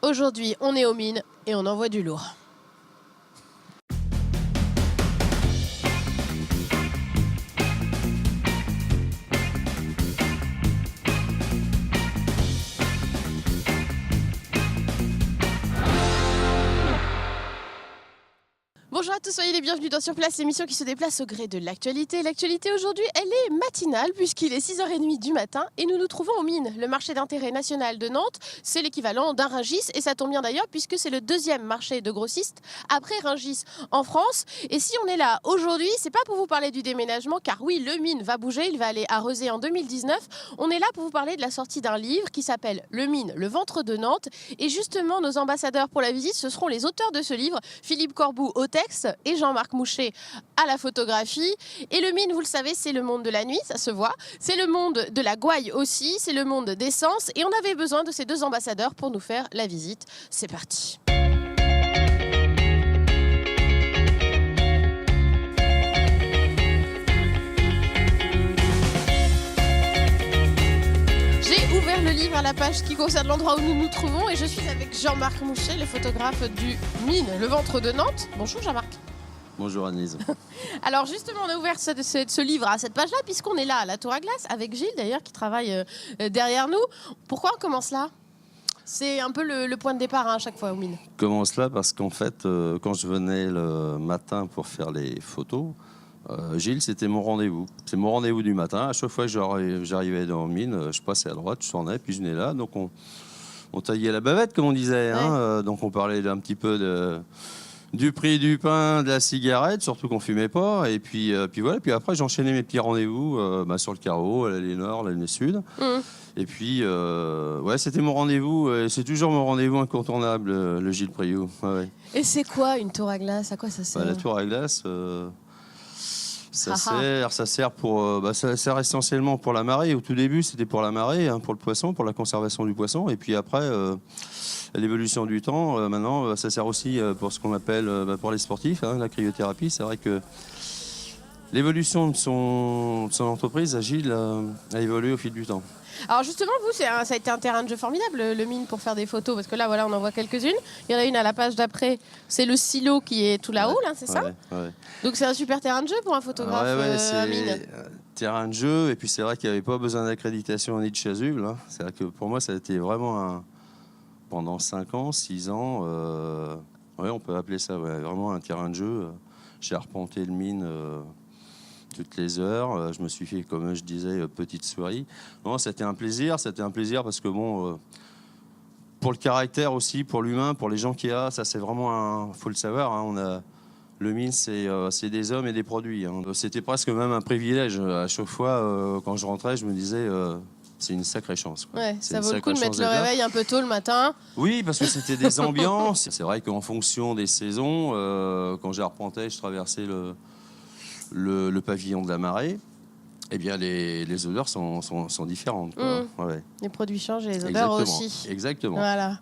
Aujourd'hui, on est aux mines et on envoie du lourd. Bonjour à tous, soyez les bienvenus dans Sur Place, l'émission qui se déplace au gré de l'actualité. L'actualité aujourd'hui, elle est matinale puisqu'il est 6h30 du matin et nous nous trouvons aux mines. Le marché d'intérêt national de Nantes, c'est l'équivalent d'un Rungis et ça tombe bien d'ailleurs puisque c'est le deuxième marché de grossistes après Rungis en France. Et si on est là aujourd'hui, c'est pas pour vous parler du déménagement car oui, le mine va bouger, il va aller à Rezé en 2019. On est là pour vous parler de la sortie d'un livre qui s'appelle Le mine, le ventre de Nantes. Et justement, nos ambassadeurs pour la visite, ce seront les auteurs de ce livre, Philippe Corboud au texte et Jean-Marc Mouchet à la photographie. Et le mine, vous le savez, c'est le monde de la nuit, ça se voit. C'est le monde de la gouaille aussi, c'est le monde d'essence. Et on avait besoin de ces deux ambassadeurs pour nous faire la visite. C'est parti. J'ai ouvert le livre à la page qui concerne l'endroit où nous nous trouvons et je suis avec Jean-Marc Mouchet, le photographe du mine, le ventre de Nantes. Bonjour Jean-Marc. Bonjour Annelise. Alors justement, on a ouvert ce livre à cette page-là puisqu'on est là à la Tour à Glace avec Gilles d'ailleurs qui travaille derrière nous. Pourquoi on commence là ? C'est un peu le point de départ à chaque fois aux mines. Commence là parce qu'en fait, quand je venais le matin pour faire les photos, Gilles, c'était mon rendez-vous. C'est mon rendez-vous du matin. À chaque fois que j'arrivais dans la mine, je passais à droite, je tournais, puis je venais là. Donc on taillait la bavette, comme on disait. Ouais. Hein. Donc on parlait un petit peu du prix du pain, de la cigarette, surtout qu'on fumait pas. Et puis voilà. Puis après, j'enchaînais mes petits rendez-vous sur le carreau, à l'allée nord, l'allée sud. Et puis, ouais, c'était mon rendez-vous. C'est toujours mon rendez-vous incontournable, le Gilles Priou. Ouais. Et c'est quoi une tour à glace ? À quoi ça sert ? La tour à glace, ça sert pour, ça sert essentiellement pour la marée. Au tout début, c'était pour la marée, hein, pour le poisson, pour la conservation du poisson. Et puis après, l'évolution du temps, maintenant, ça sert aussi pour ce qu'on appelle, pour les sportifs, hein, la cryothérapie. C'est vrai que l'évolution de son entreprise, Gilles, a évolué au fil du temps. Alors justement, vous, ça a été un terrain de jeu formidable, le mine, pour faire des photos. Parce que là, voilà, on en voit quelques-unes. Il y en a une à la page d'après. C'est le silo qui est tout là-haut, là, c'est ça ? Ouais. Donc c'est un super terrain de jeu pour un photographe à mine. C'est terrain de jeu. Et puis c'est vrai qu'il n'y avait pas besoin d'accréditation ni de chasuble. Hein. C'est vrai que pour moi, ça a été vraiment pendant 5 ans, 6 ans, on peut appeler ça vraiment un terrain de jeu. J'ai arpenté le mine toutes les heures. Je me suis fait, comme je disais, petite souris. Non, c'était un plaisir parce que bon, pour le caractère aussi, pour l'humain, pour les gens qu'il y a, ça c'est vraiment faut le savoir. Hein, le mine, c'est des hommes et des produits. Hein. C'était presque même un privilège. À chaque fois, quand je rentrais, je me disais, c'est une sacrée chance. Quoi. Ouais, ça vaut le coup de mettre le réveil un peu tôt le matin. Oui, parce que c'était des ambiances. C'est vrai qu'en fonction des saisons, quand j'arpentais, je traversais le pavillon de la marée. Eh bien, les odeurs sont différentes. Quoi. Ouais. Les produits changent et les odeurs aussi. Exactement. Voilà.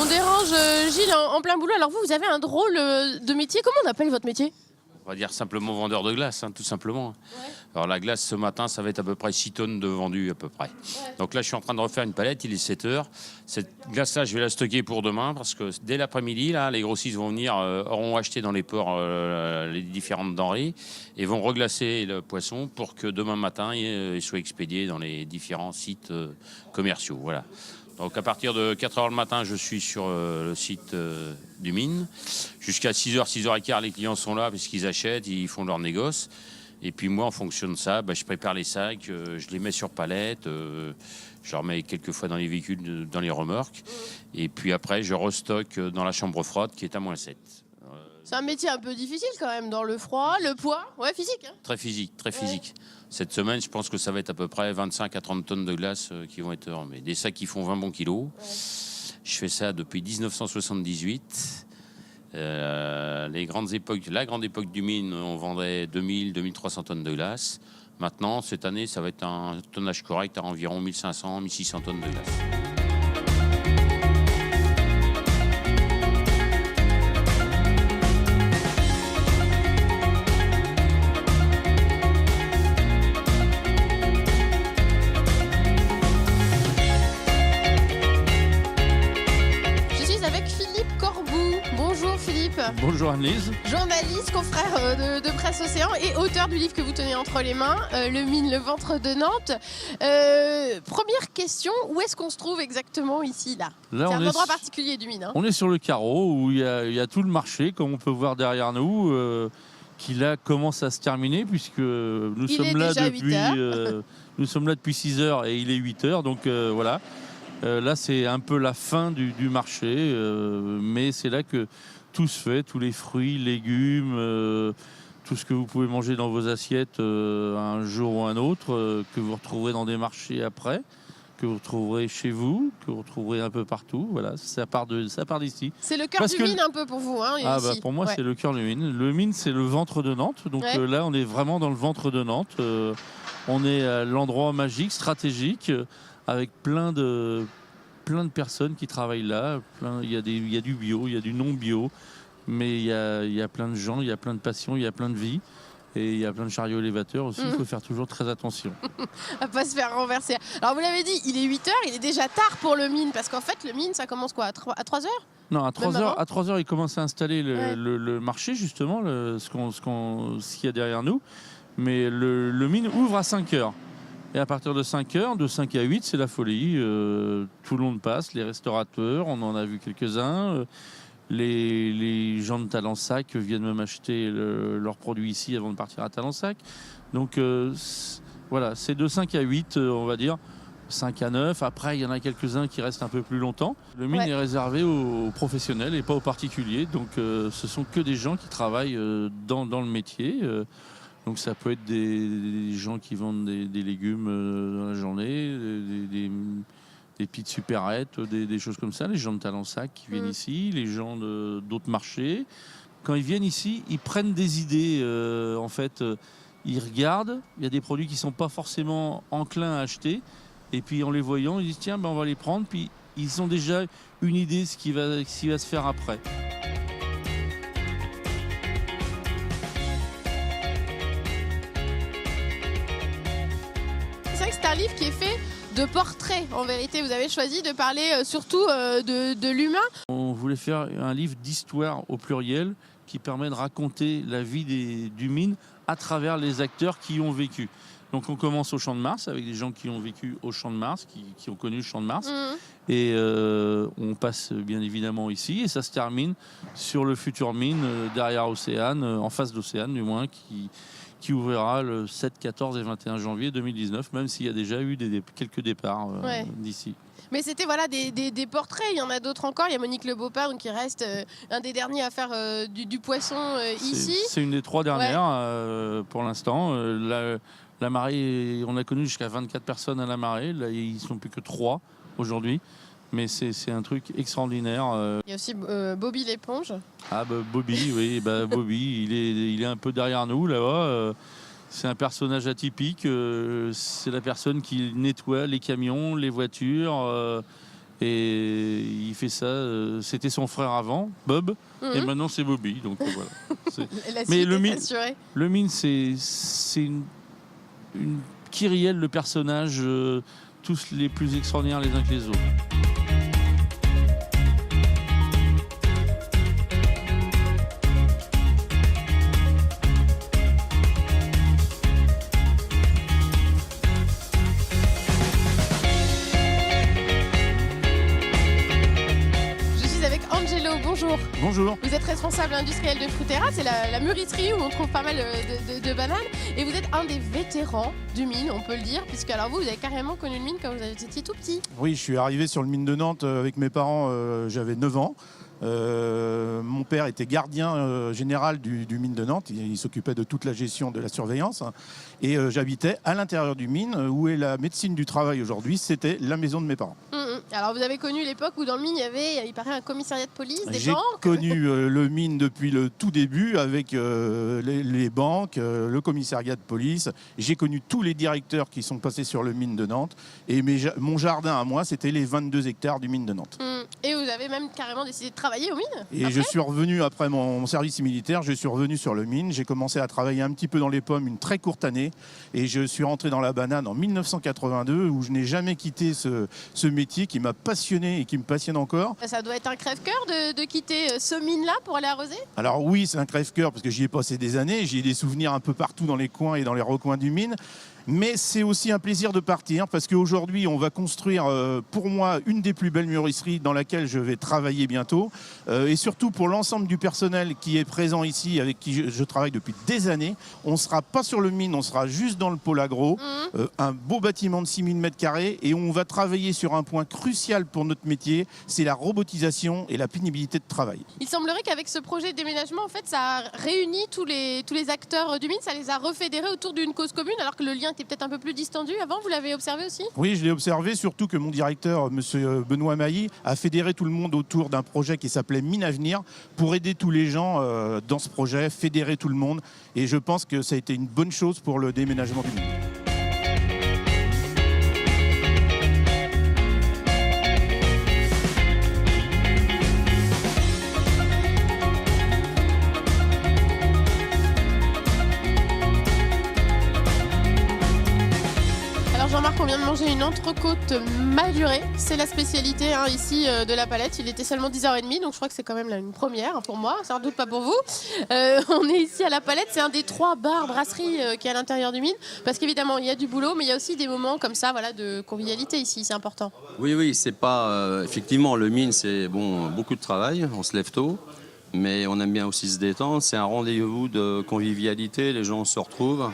On dérange Gilles en plein boulot. Alors vous avez un drôle de métier. Comment on appelle votre métier ? On va dire simplement vendeur de glace, hein, tout simplement. Ouais. Alors la glace, ce matin, ça va être à peu près 6 tonnes de vendu à peu près. Ouais. Donc là, je suis en train de refaire une palette, il est 7 heures. Cette glace-là, je vais la stocker pour demain parce que dès l'après-midi, là, les grossistes vont venir, auront acheté dans les ports les différentes denrées et vont reglacer le poisson pour que demain matin, il soit expédié dans les différents sites commerciaux. Voilà. Donc à partir de 4h le matin, je suis sur le site du mine. Jusqu'à 6h, 6h15, les clients sont là puisqu'ils achètent, ils font leur négoce. Et puis moi, en fonction de ça, je prépare les sacs, je les mets sur palette, je les remets quelques fois dans les véhicules, dans les remorques. Et puis après, je restocke dans la chambre froide qui est à -7. C'est un métier un peu difficile quand même, dans le froid, le poids, physique. Hein. Très physique, très physique. Cette semaine, je pense que ça va être à peu près 25 à 30 tonnes de glace qui vont être remis. Des sacs qui font 20 bons kilos. Ouais. Je fais ça depuis 1978. La grande époque du mine, on vendait 2000, 2300 tonnes de glace. Maintenant, cette année, ça va être un tonnage correct à environ 1500, 1600 tonnes de glace. Philippe. Bonjour Annelise. Journaliste, confrère de Presse Océan et auteur du livre que vous tenez entre les mains, Le Mine, le ventre de Nantes. Première question, où est-ce qu'on se trouve exactement ici, là? C'est un endroit particulier du Mine. Hein. On est sur le carreau où il y a tout le marché, comme on peut voir derrière nous, qui là commence à se terminer puisque nous sommes là depuis 6 heures et il est 8 heures. Donc voilà, là c'est un peu la fin du marché, mais c'est là que tout se fait, tous les fruits, légumes, tout ce que vous pouvez manger dans vos assiettes un jour ou un autre, que vous retrouverez dans des marchés après, que vous retrouverez chez vous, que vous retrouverez un peu partout. Voilà, ça part d'ici. C'est le cœur du Mine un peu pour vous. Hein, ici. Pour moi, c'est le cœur du Mine. Le Mine, c'est le ventre de Nantes. Donc là, on est vraiment dans le ventre de Nantes. On est à l'endroit magique, stratégique, avec plein de personnes qui travaillent là. Il y a du bio, il y a du non-bio. Mais il y a plein de gens, il y a plein de passions, il y a plein de vies. Et il y a plein de chariots élévateurs aussi, il faut faire toujours très attention. À ne pas se faire renverser. Alors vous l'avez dit, il est 8 heures, il est déjà tard pour le Mine, parce qu'en fait le Mine ça commence quoi, à 3 heures? Non, à 3 heures. À 3 heures, ils commencent à installer le marché, justement, ce qu'il y a derrière nous. Mais le Mine ouvre à 5 heures. Et à partir de 5 heures, de 5 à 8, c'est la folie. Tout le monde passe, les restaurateurs, on en a vu quelques-uns. Les gens de Talensac viennent même acheter leurs produits ici avant de partir à Talensac. Donc voilà, c'est de 5 à 8, on va dire, 5 à 9. Après, il y en a quelques-uns qui restent un peu plus longtemps. Le Mine est réservé aux professionnels et pas aux particuliers. Donc ce sont que des gens qui travaillent dans le métier. Donc ça peut être des gens qui vendent des légumes dans la journée, des petites supérettes, des choses comme ça, les gens de Talensac qui viennent ici, les gens d'autres marchés. Quand ils viennent ici, ils prennent des idées. En fait, ils regardent, il y a des produits qui ne sont pas forcément enclins à acheter. Et puis en les voyant, ils disent tiens, on va les prendre. Puis ils ont déjà une idée de ce qui va se faire après. C'est vrai que c'est un livre qui est fait de portraits, en vérité. Vous avez choisi de parler surtout de l'humain. On voulait faire un livre d'histoire au pluriel qui permet de raconter la vie du Mine à travers les acteurs qui y ont vécu. Donc on commence au Champ de Mars avec des gens qui ont vécu au Champ de Mars, qui ont connu le Champ de Mars. Et on passe bien évidemment ici et ça se termine sur le futur Mine derrière Océane, en face d'Océane du moins, qui ouvrira le 7, 14 et 21 janvier 2019, même s'il y a déjà eu quelques départs d'ici. Mais c'était voilà, des portraits, il y en a d'autres encore. Il y a Monique Le Beaupin qui reste un des derniers à faire du poisson ici. C'est une des 3 dernières pour l'instant. La marée, on a connu jusqu'à 24 personnes à la marée. Là, ils ne sont plus que 3 aujourd'hui. Mais c'est un truc extraordinaire. Il y a aussi Bobby l'éponge. Ah bah Bobby, oui, Bobby, il est un peu derrière nous là-bas. C'est un personnage atypique. C'est la personne qui nettoie les camions, les voitures. Et il fait ça. C'était son frère avant, Bob, et maintenant c'est Bobby. Donc voilà. Mais le Mine, c'est une kyrielle de personnages, tous les plus extraordinaires les uns que les autres. Bonjour. Bonjour. Vous êtes responsable industriel de Fruitera, c'est la mûrisserie où on trouve pas mal de bananes. Et vous êtes un des vétérans du Mine, on peut le dire, puisque alors vous avez carrément connu le Mine quand vous étiez tout petit. Oui, je suis arrivé sur le Mine de Nantes avec mes parents, j'avais 9 ans. Mon père était gardien général du Mine de Nantes, il s'occupait de toute la gestion de la surveillance. Et j'habitais à l'intérieur du Mine, où est la médecine du travail aujourd'hui, c'était la maison de mes parents. Alors vous avez connu l'époque où dans le Mine il y avait, il paraît, un commissariat de police, des banques. J'ai connu le Mine depuis le tout début avec les banques, le commissariat de police. J'ai connu tous les directeurs qui sont passés sur le Mine de Nantes. Et mon jardin à moi, c'était les 22 hectares du Mine de Nantes. Et vous avez même carrément décidé de travailler au Mine Et je suis revenu après mon service militaire, je suis revenu sur le Mine. J'ai commencé à travailler un petit peu dans les pommes une très courte année. Et je suis rentré dans la banane en 1982 où je n'ai jamais quitté ce métier qui m'a m'a passionné et qui me passionne encore. Ça doit être un crève-cœur de quitter ce mine-là pour aller arroser? Alors oui, c'est un crève-cœur parce que j'y ai passé des années, j'ai des souvenirs un peu partout dans les coins et dans les recoins du mine. Mais c'est aussi un plaisir de partir parce qu'aujourd'hui, on va construire pour moi une des plus belles mûrisseries dans laquelle je vais travailler bientôt. Et surtout pour l'ensemble du personnel qui est présent ici, avec qui je travaille depuis des années. On ne sera pas sur le mine, on sera juste dans le pôle agro. Un beau bâtiment de 6000 m² et on va travailler sur un point crucial pour notre métier, c'est la robotisation et la pénibilité de travail. Il semblerait qu'avec ce projet de déménagement, en fait, ça a réuni tous les acteurs du mine, ça les a refédérés autour d'une cause commune, alors que le lien était peut-être un peu plus distendu avant. Vous l'avez observé aussi? Oui, je l'ai observé, surtout que mon directeur, monsieur Benoît Mailly, a fédéré tout le monde autour d'un projet qui s'appelait Mine Avenir pour aider tous les gens dans ce projet, fédérer tout le monde. Et je pense que ça a été une bonne chose pour le déménagement du mine. Jean-Marc, on vient de manger une entrecôte madurée. C'est la spécialité ici de la Palette. Il était seulement 10h30, donc je crois que c'est quand même une première pour moi, sans doute pas pour vous. On est ici à la Palette, c'est un des 3 bars brasseries qui est à l'intérieur du mine. Parce qu'évidemment, il y a du boulot, mais il y a aussi des moments comme ça de convivialité ici, c'est important. Oui, c'est pas... effectivement, le mine, c'est beaucoup de travail, on se lève tôt. Mais on aime bien aussi se détendre. C'est un rendez-vous de convivialité, les gens se retrouvent.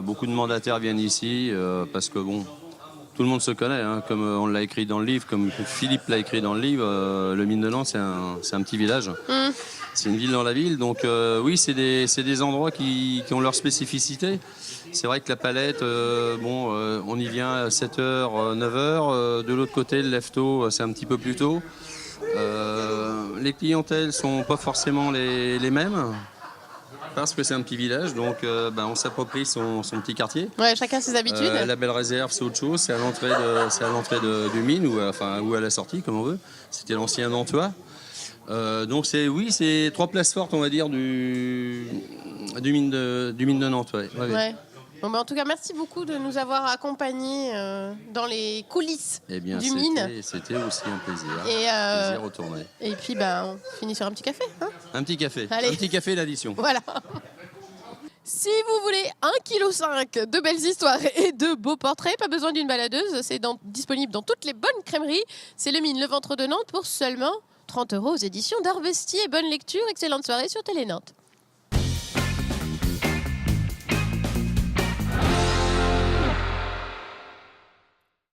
Beaucoup de mandataires viennent ici parce que tout le monde se connaît, comme on l'a écrit dans le livre, comme Philippe l'a écrit dans le livre. Le mine de Nantes, c'est un petit village. C'est une ville dans la ville, donc oui, c'est des endroits qui ont leur spécificité. C'est vrai que la Palette, on y vient à 7h, 9h. De l'autre côté, le lève-tôt, c'est un petit peu plus tôt. Les clientèles sont pas forcément les mêmes. Parce que c'est un petit village, donc on s'approprie son petit quartier. Ouais, chacun ses habitudes. La Belle Réserve, c'est autre chose, c'est à l'entrée du mine ou à la sortie, comme on veut. C'était l'ancien Nantois. Donc c'est 3 places fortes, on va dire, du mine de Nantes. Ouais. Bon, en tout cas, merci beaucoup de nous avoir accompagnés dans les coulisses du mine. C'était aussi un plaisir. Plaisir retourné. Et puis, on finit sur un petit café. Un petit café. Allez. Un petit café d'addition. Voilà. Si vous voulez 1,5 kg de belles histoires et de beaux portraits, pas besoin d'une baladeuse, c'est disponible dans toutes les bonnes crèmeries. C'est le mine, le ventre de Nantes, pour seulement 30 € aux éditions d'Arvestier. Bonne lecture, excellente soirée sur Télé Nantes.